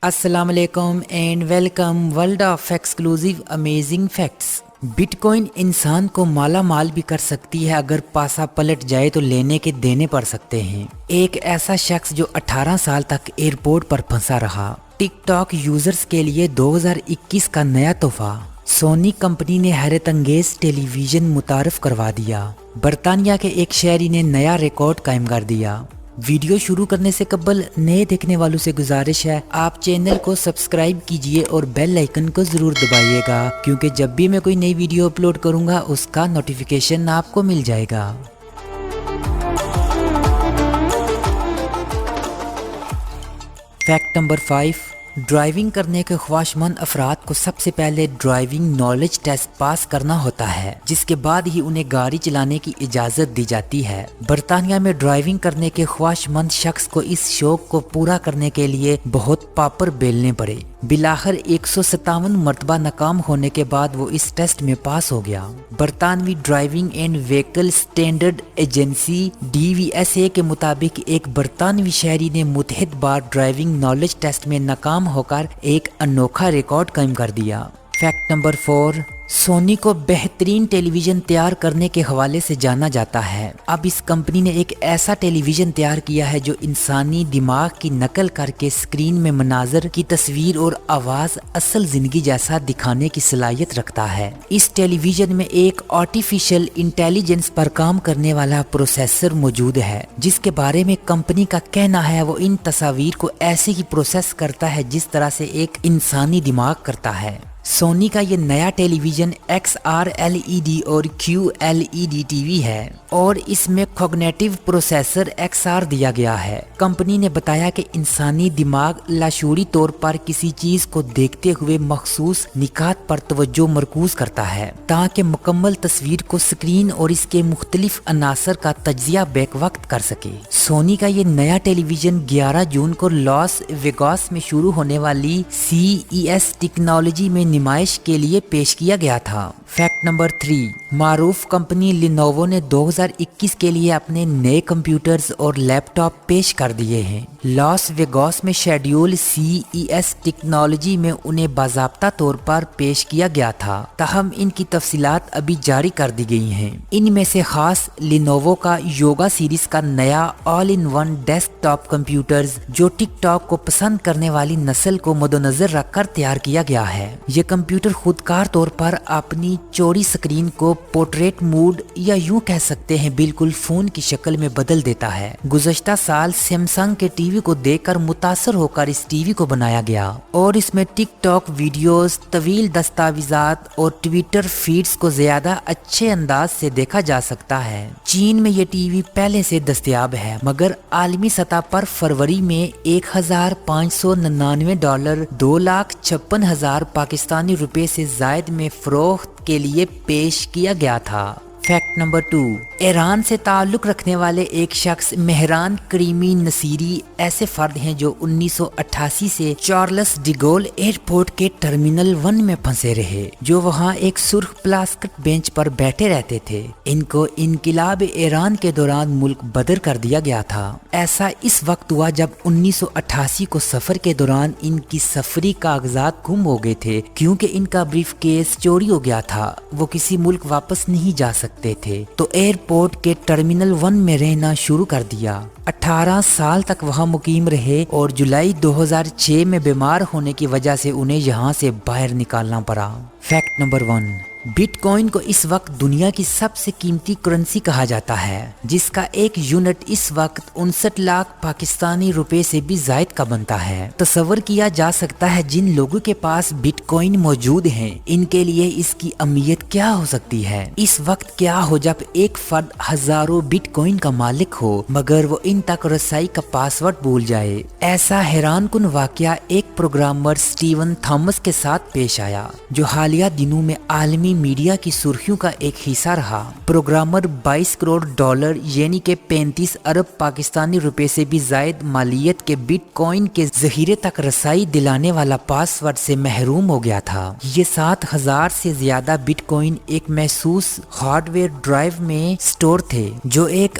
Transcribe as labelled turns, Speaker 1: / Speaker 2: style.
Speaker 1: السلام علیکم and welcome world of exclusive amazing facts. But coin انسان کو مالا مال بھی کر سکتی ہے، اگر پاسا پلٹ جائے تو لینے کے دینے پڑ سکتے ہیں۔ ایک ایسا شخص جو 18 سال تک ایئرپورٹ پر پھنسا رہا۔ ٹک ٹاک یوزرز کے لیے 2021 کا نیا تحفہ۔ سونی کمپنی نے حیرت انگیز ٹیلی ویژن متعارف کروا دیا۔ برطانیہ کے ایک شہری نے نیا ریکارڈ قائم کر دیا۔ ویڈیو شروع کرنے سے قبل نئے دیکھنے والوں سے گزارش ہے آپ چینل کو سبسکرائب کیجئے اور بیل آئیکن کو ضرور دبائیے گا، کیونکہ جب بھی میں کوئی نئی ویڈیو اپلوڈ کروں گا اس کا نوٹیفیکیشن آپ کو مل جائے گا۔ فیکٹ نمبر 5، ڈرائیونگ کرنے کے خواہشمند افراد کو سب سے پہلے ڈرائیونگ نالج ٹیسٹ پاس کرنا ہوتا ہے، جس کے بعد ہی انہیں گاڑی چلانے کی اجازت دی جاتی ہے۔ برطانیہ میں ڈرائیونگ کرنے کے خواہشمند شخص کو اس شوق کو پورا کرنے کے لیے بہت پاپڑ بیلنے پڑے۔ بالآخر 157 مرتبہ ناکام ہونے کے بعد وہ اس ٹیسٹ میں پاس ہو گیا۔ برطانوی driving and vehicle standard agency DVSA کے مطابق ایک برطانوی شہری نے متعدد بار ڈرائیونگ نالج ٹیسٹ میں ناکام ہو کر ایک انوکھا ریکارڈ قائم کر دیا۔ فیکٹ نمبر 4، سونی کو بہترین ٹیلی ویژن تیار کرنے کے حوالے سے جانا جاتا ہے۔ اب اس کمپنی نے ایک ایسا ٹیلی ویژن تیار کیا ہے جو انسانی دماغ کی نقل کر کے اسکرین میں مناظر کی تصویر اور آواز اصل زندگی جیسا دکھانے کی صلاحیت رکھتا ہے۔ اس ٹیلی ویژن میں ایک آرٹیفیشل انٹیلیجنس پر کام کرنے والا پروسیسر موجود ہے، جس کے بارے میں کمپنی کا کہنا ہے وہ ان تصاویر کو ایسے ہی پروسیس کرتا ہے جس طرح سے ایک انسانی دماغ کرتا ہے۔ سونی کا یہ نیا ٹیلی ویژن XR LED اور QLED ٹی وی ہے اور اس میں کوگنیٹو پروسیسر XR دیا گیا ہے۔ کمپنی نے بتایا کہ انسانی دماغ لاشعوری طور پر کسی چیز کو دیکھتے ہوئے مخصوص نکات پر توجہ مرکوز کرتا ہے تاکہ مکمل تصویر کو سکرین اور اس کے مختلف عناصر کا تجزیہ بیک وقت کر سکے۔ سونی کا یہ نیا ٹیلی ویژن 11 جون کو لاس ویگاس میں شروع ہونے والی CES ٹیکنالوجی میں نمائش کے لیے پیش کیا گیا تھا۔ فیکٹ نمبر 3، معروف کمپنی لینووو نے 2021 کے لیے اپنے نئے کمپیوٹرز اور لیپ ٹاپ پیش کر دیے ہیں۔ لاس ویگاس میں شیڈیول CES ٹیکنالوجی میں انہیں باضابطہ طور پر پیش کیا گیا تھا، تاہم ان کی تفصیلات ابھی جاری کر دی گئی ہیں۔ ان میں سے خاص لینووو کا یوگا سیریز کا نیا آل ان ون ڈیسک ٹاپ کمپیوٹرز جو ٹک ٹاک کو پسند کرنے والی نسل کو مدنظر رکھ کر تیار کیا گیا ہے۔ یہ کمپیوٹر خودکار طور پر اپنی چوڑی سکرین کو پورٹریٹ موڈ یا یوں کہہ سکتے ہیں بالکل فون کی شکل میں بدل دیتا ہے۔ گزشتہ سال سیمسنگ کے ٹی وی کو دیکھ کر متاثر ہو کر اس ٹی وی کو بنایا گیا اور اس میں ٹک ٹاک ویڈیوز، طویل دستاویزات اور ٹویٹر فیڈز کو زیادہ اچھے انداز سے دیکھا جا سکتا ہے۔ چین میں یہ ٹی وی پہلے سے دستیاب ہے، مگر عالمی سطح پر فروری میں $1,599 $2,56,000 پاکستانی روپے سے زائد میں فروخت کے لیے پیش کیا گیا تھا۔ فیکٹ نمبر 2، ایران سے تعلق رکھنے والے ایک شخص مہران کریمی نصیری ایسے فرد ہیں جو 1988 سے چارلس ڈیگول ایئرپورٹ کے ٹرمینل 1 میں پھنسے رہے، جو وہاں ایک سرخ پلاسٹک بینچ پر بیٹھے رہتے تھے۔ ان کو انقلاب ایران کے دوران ملک بدر کر دیا گیا تھا۔ ایسا اس وقت ہوا جب 1988 کو سفر کے دوران ان کی سفری کاغذات گم ہو گئے تھے، کیونکہ ان کا بریف کیس چوری ہو گیا تھا۔ وہ کسی ملک واپس نہیں جا سکتے تھے تو ایئرپورٹ کے ٹرمینل 1 میں رہنا شروع کر دیا۔ 18 سال تک وہاں مقیم رہے اور جولائی 2006 میں بیمار ہونے کی وجہ سے انہیں یہاں سے باہر نکالنا پڑا۔ فیکٹ نمبر 1، بٹ کوائن کو اس وقت دنیا کی سب سے قیمتی کرنسی کہا جاتا ہے، جس کا ایک یونٹ اس وقت 59 لاکھ پاکستانی روپے سے بھی زائد کا بنتا ہے۔ تصور کیا جا سکتا ہے جن لوگوں کے پاس بٹ کوائن موجود ہیں ان کے لیے اس کی اہمیت کیا ہو سکتی ہے۔ اس وقت کیا ہو جب ایک فرد ہزاروں بٹ کوائن کا مالک ہو مگر وہ ان تک رسائی کا پاس ورڈ بھول جائے۔ ایسا حیران کن واقعہ ایک پروگرامر سٹیون تھامس کے ساتھ پیش آیا، جو حالیہ دنوں میں عالمی میڈیا کی سرخیوں کا ایک حصہ رہا۔ پروگرامر 22 کروڑ ڈالر یعنی کہ 35 ارب پاکستانی روپے سے بھی زائد مالیت کے بٹ کوائن کے ذخیرے تک رسائی دلانے والا پاس ورڈ سے محروم ہو گیا تھا۔ یہ 7000 سے زیادہ بٹ کوائن ایک محسوس ہارڈ ویئر ڈرائیو میں سٹور تھے، جو ایک